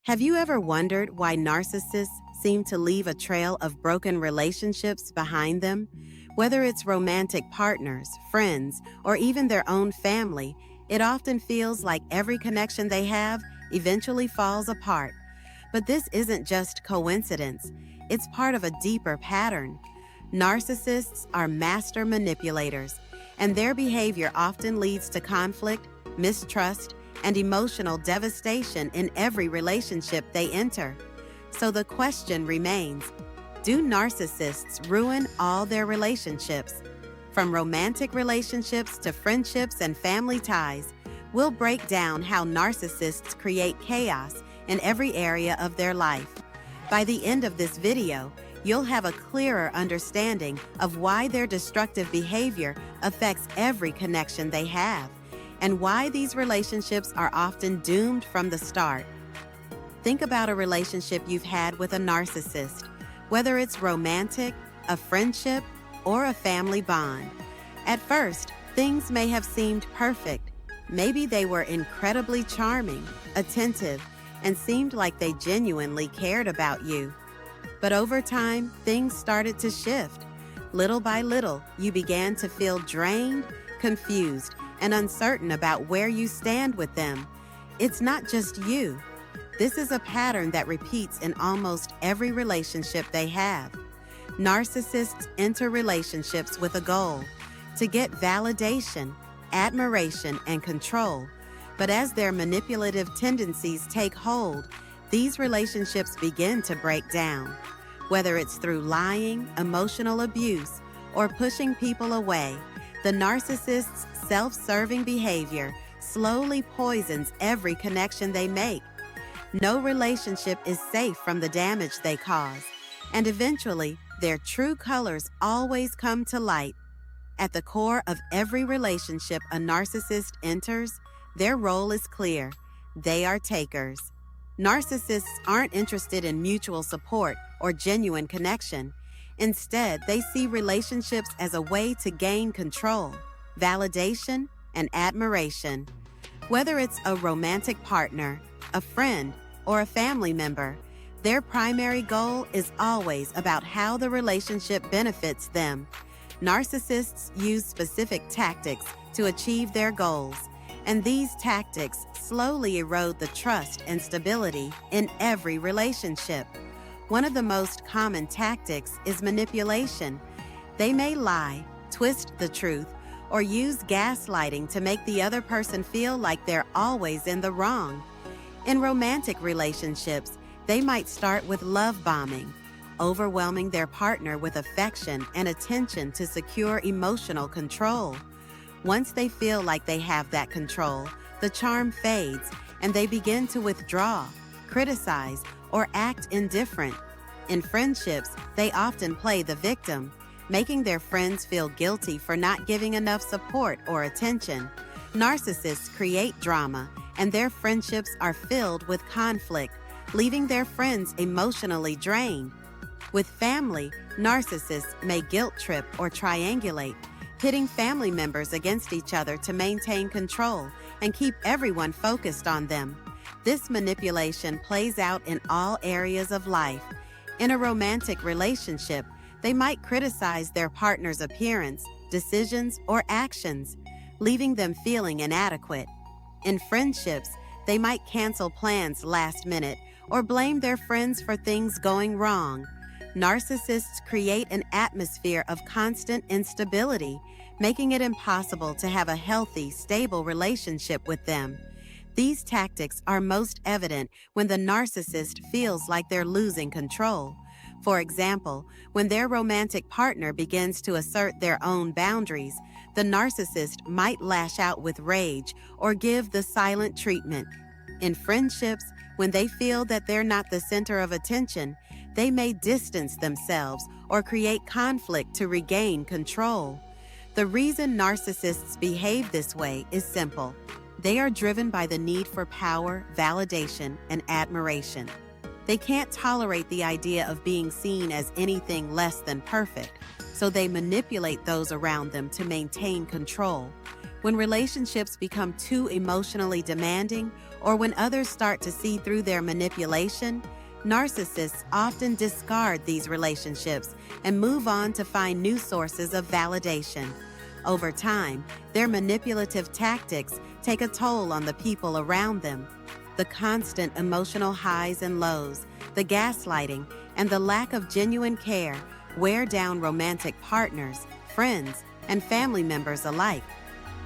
Have you ever wondered why narcissists seem to leave a trail of broken relationships behind them? Whether it's romantic partners, friends, or even their own family, it often feels like every connection they have eventually falls apart. But this isn't just coincidence, it's part of a deeper pattern. Narcissists are master manipulators, and their behavior often leads to conflict, mistrust, and emotional devastation in every relationship they enter. So the question remains, do narcissists ruin all their relationships? From romantic relationships to friendships and family ties, we'll break down how narcissists create chaos in every area of their life. By the end of this video, you'll have a clearer understanding of why their destructive behavior affects every connection they have, and why these relationships are often doomed from the start. Think about a relationship you've had with a narcissist, whether it's romantic, a friendship, or a family bond. At first, things may have seemed perfect. Maybe they were incredibly charming, attentive, and seemed like they genuinely cared about you. But over time, things started to shift. Little by little, you began to feel drained, confused, and uncertain about where you stand with them. It's not just you. This is a pattern that repeats in almost every relationship they have. Narcissists enter relationships with a goal: to get validation, admiration, and control. But as their manipulative tendencies take hold, these relationships begin to break down. Whether it's through lying, emotional abuse, or pushing people away, the narcissist's self-serving behavior slowly poisons every connection they make. No relationship is safe from the damage they cause, and eventually, their true colors always come to light. At the core of every relationship a narcissist enters, their role is clear. They are takers. Narcissists aren't interested in mutual support or genuine connection. Instead, they see relationships as a way to gain control, validation, and admiration. Whether it's a romantic partner, a friend, or a family member, their primary goal is always about how the relationship benefits them. Narcissists use specific tactics to achieve their goals, and these tactics slowly erode the trust and stability in every relationship. One of the most common tactics is manipulation. They may lie, twist the truth, or use gaslighting to make the other person feel like they're always in the wrong. In romantic relationships, they might start with love bombing, overwhelming their partner with affection and attention to secure emotional control. Once they feel like they have that control, the charm fades and they begin to withdraw, criticize, or act indifferent. In friendships, they often play the victim, making their friends feel guilty for not giving enough support or attention. Narcissists create drama, and their friendships are filled with conflict, leaving their friends emotionally drained. With family, narcissists may guilt trip or triangulate, pitting family members against each other to maintain control and keep everyone focused on them. This manipulation plays out in all areas of life. In a romantic relationship, they might criticize their partner's appearance, decisions, or actions, leaving them feeling inadequate. In friendships, they might cancel plans last minute or blame their friends for things going wrong. Narcissists create an atmosphere of constant instability, making it impossible to have a healthy, stable relationship with them. These tactics are most evident when the narcissist feels like they're losing control. For example, when their romantic partner begins to assert their own boundaries, the narcissist might lash out with rage or give the silent treatment. In friendships, when they feel that they're not the center of attention, they may distance themselves or create conflict to regain control. The reason narcissists behave this way is simple. They are driven by the need for power, validation, and admiration. They can't tolerate the idea of being seen as anything less than perfect, so they manipulate those around them to maintain control. When relationships become too emotionally demanding or when others start to see through their manipulation, narcissists often discard these relationships and move on to find new sources of validation. Over time, their manipulative tactics take a toll on the people around them. The constant emotional highs and lows, the gaslighting, and the lack of genuine care wear down romantic partners, friends, and family members alike.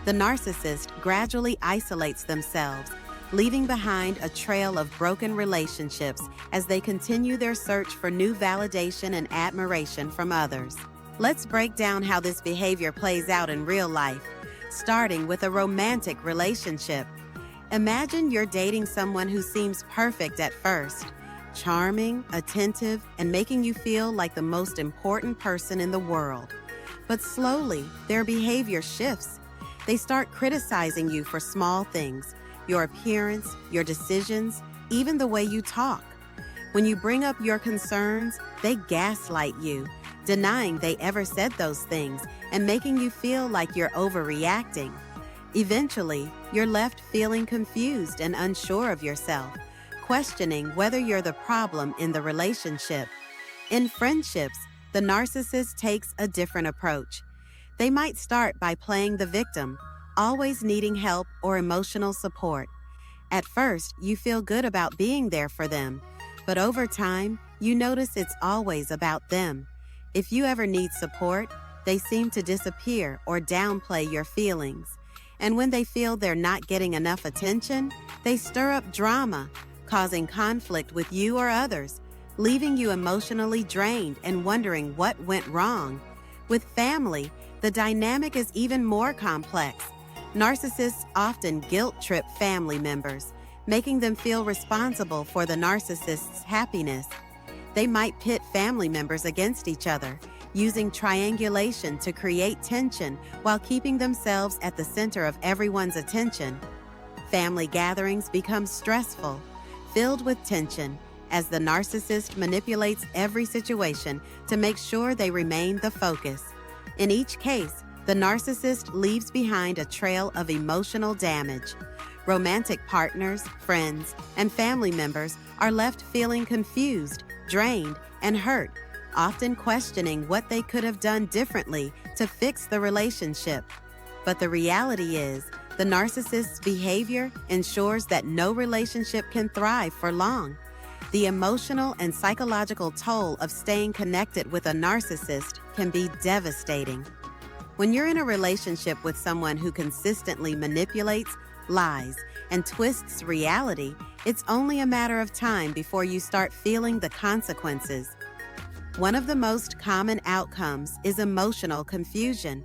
The narcissist gradually isolates themselves, leaving behind a trail of broken relationships as they continue their search for new validation and admiration from others. Let's break down how this behavior plays out in real life, starting with a romantic relationship. Imagine you're dating someone who seems perfect at first, charming, attentive, and making you feel like the most important person in the world. But slowly, their behavior shifts. They start criticizing you for small things, your appearance, your decisions, even the way you talk. When you bring up your concerns, they gaslight you, denying they ever said those things and making you feel like you're overreacting. Eventually, you're left feeling confused and unsure of yourself, questioning whether you're the problem in the relationship. In friendships, the narcissist takes a different approach. They might start by playing the victim, always needing help or emotional support. At first, you feel good about being there for them, but over time, you notice it's always about them. If you ever need support, they seem to disappear or downplay your feelings. And when they feel they're not getting enough attention, they stir up drama, causing conflict with you or others, leaving you emotionally drained and wondering what went wrong. With family, the dynamic is even more complex. Narcissists often guilt-trip family members, making them feel responsible for the narcissist's happiness. They might pit family members against each other, using triangulation to create tension while keeping themselves at the center of everyone's attention. Family gatherings become stressful, filled with tension, as the narcissist manipulates every situation to make sure they remain the focus. In each case, the narcissist leaves behind a trail of emotional damage. Romantic partners, friends, and family members are left feeling confused, drained, and hurt, often questioning what they could have done differently to fix the relationship. But the reality is, the narcissist's behavior ensures that no relationship can thrive for long. The emotional and psychological toll of staying connected with a narcissist can be devastating. When you're in a relationship with someone who consistently manipulates, lies, and twists reality, it's only a matter of time before you start feeling the consequences. One of the most common outcomes is emotional confusion.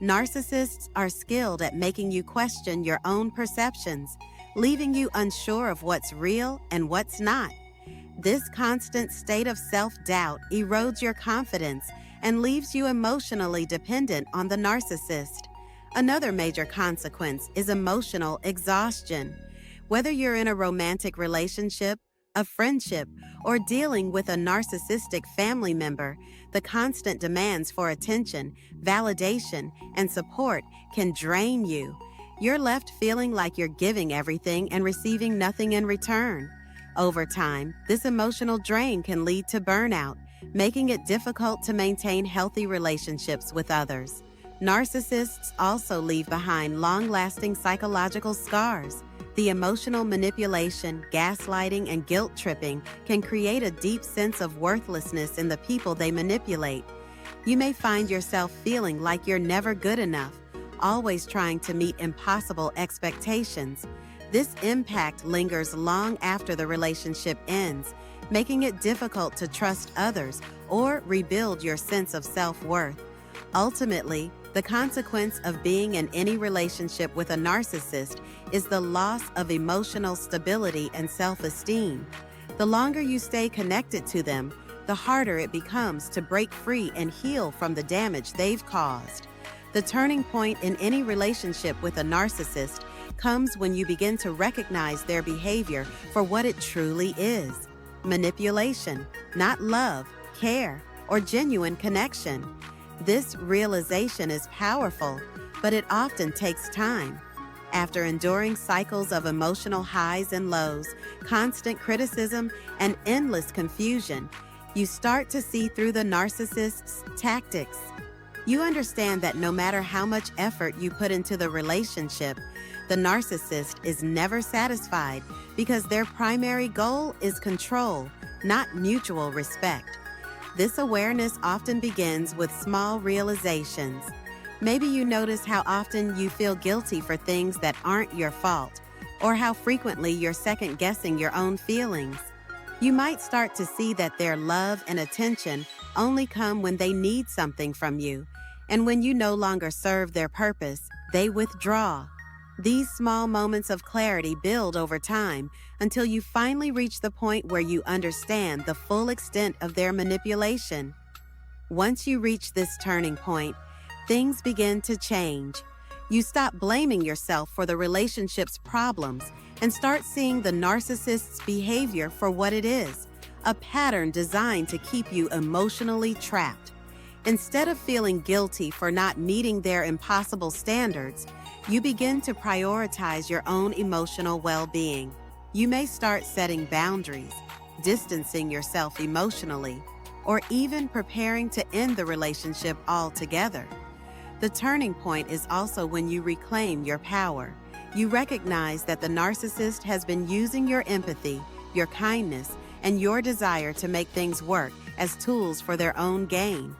Narcissists are skilled at making you question your own perceptions, leaving you unsure of what's real and what's not. This constant state of self-doubt erodes your confidence and leaves you emotionally dependent on the narcissist. Another major consequence is emotional exhaustion. Whether you're in a romantic relationship, a friendship, or dealing with a narcissistic family member, the constant demands for attention, validation, and support can drain you. You're left feeling like you're giving everything and receiving nothing in return. Over time, this emotional drain can lead to burnout, making it difficult to maintain healthy relationships with others. Narcissists also leave behind long-lasting psychological scars. The emotional manipulation, gaslighting, and guilt-tripping can create a deep sense of worthlessness in the people they manipulate. You may find yourself feeling like you're never good enough, always trying to meet impossible expectations. This impact lingers long after the relationship ends, making it difficult to trust others or rebuild your sense of self-worth. Ultimately, the consequence of being in any relationship with a narcissist is the loss of emotional stability and self-esteem. The longer you stay connected to them, the harder it becomes to break free and heal from the damage they've caused. The turning point in any relationship with a narcissist comes when you begin to recognize their behavior for what it truly is: manipulation, not love, care, or genuine connection. This realization is powerful, but it often takes time. After enduring cycles of emotional highs and lows, constant criticism, and endless confusion, you start to see through the narcissist's tactics. You understand that no matter how much effort you put into the relationship, the narcissist is never satisfied because their primary goal is control, not mutual respect. This awareness often begins with small realizations. Maybe you notice how often you feel guilty for things that aren't your fault, or how frequently you're second-guessing your own feelings. You might start to see that their love and attention only come when they need something from you, and when you no longer serve their purpose, they withdraw. These small moments of clarity build over time until you finally reach the point where you understand the full extent of their manipulation. Once you reach this turning point, things begin to change. You stop blaming yourself for the relationship's problems and start seeing the narcissist's behavior for what it is, a pattern designed to keep you emotionally trapped. Instead of feeling guilty for not meeting their impossible standards, you begin to prioritize your own emotional well-being. You may start setting boundaries, distancing yourself emotionally, or even preparing to end the relationship altogether. The turning point is also when you reclaim your power. You recognize that the narcissist has been using your empathy, your kindness, and your desire to make things work as tools for their own gain.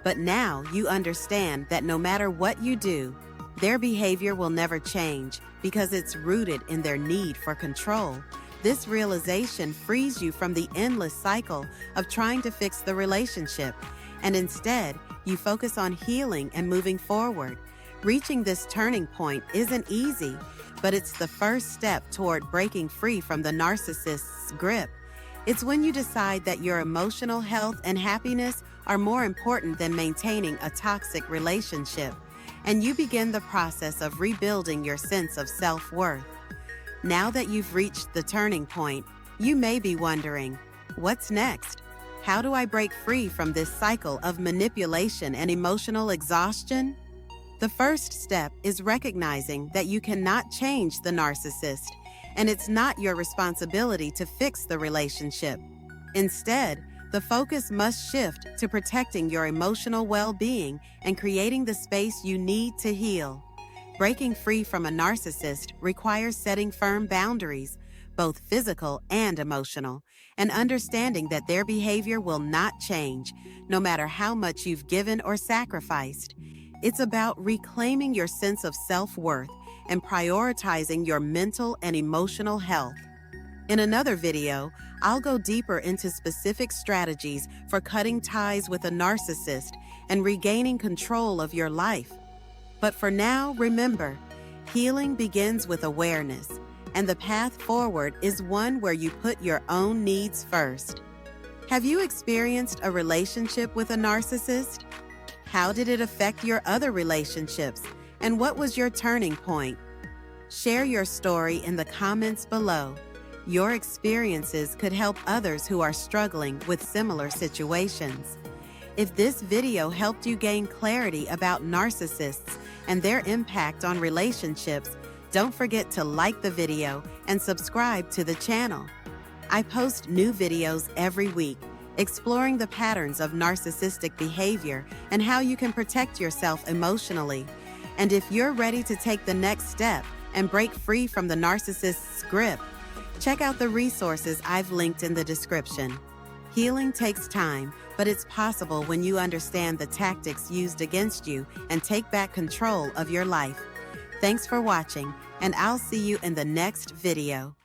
But now you understand that no matter what you do, their behavior will never change because it's rooted in their need for control. This realization frees you from the endless cycle of trying to fix the relationship, and instead, you focus on healing and moving forward. Reaching this turning point isn't easy, but it's the first step toward breaking free from the narcissist's grip. It's when you decide that your emotional health and happiness are more important than maintaining a toxic relationship, and you begin the process of rebuilding your sense of self-worth. Now that you've reached the turning point, you may be wondering, what's next? How do I break free from this cycle of manipulation and emotional exhaustion? The first step is recognizing that you cannot change the narcissist, and it's not your responsibility to fix the relationship. Instead, the focus must shift to protecting your emotional well-being and creating the space you need to heal. Breaking free from a narcissist requires setting firm boundaries, both physical and emotional, and understanding that their behavior will not change, no matter how much you've given or sacrificed. It's about reclaiming your sense of self-worth and prioritizing your mental and emotional health. In another video, I'll go deeper into specific strategies for cutting ties with a narcissist and regaining control of your life. But for now, remember, healing begins with awareness, and the path forward is one where you put your own needs first. Have you experienced a relationship with a narcissist? How did it affect your other relationships, and what was your turning point? Share your story in the comments below. Your experiences could help others who are struggling with similar situations. If this video helped you gain clarity about narcissists and their impact on relationships, don't forget to like the video and subscribe to the channel. I post new videos every week, exploring the patterns of narcissistic behavior and how you can protect yourself emotionally. And if you're ready to take the next step and break free from the narcissist's grip, check out the resources I've linked in the description. Healing takes time, but it's possible when you understand the tactics used against you and take back control of your life. Thanks for watching, and I'll see you in the next video.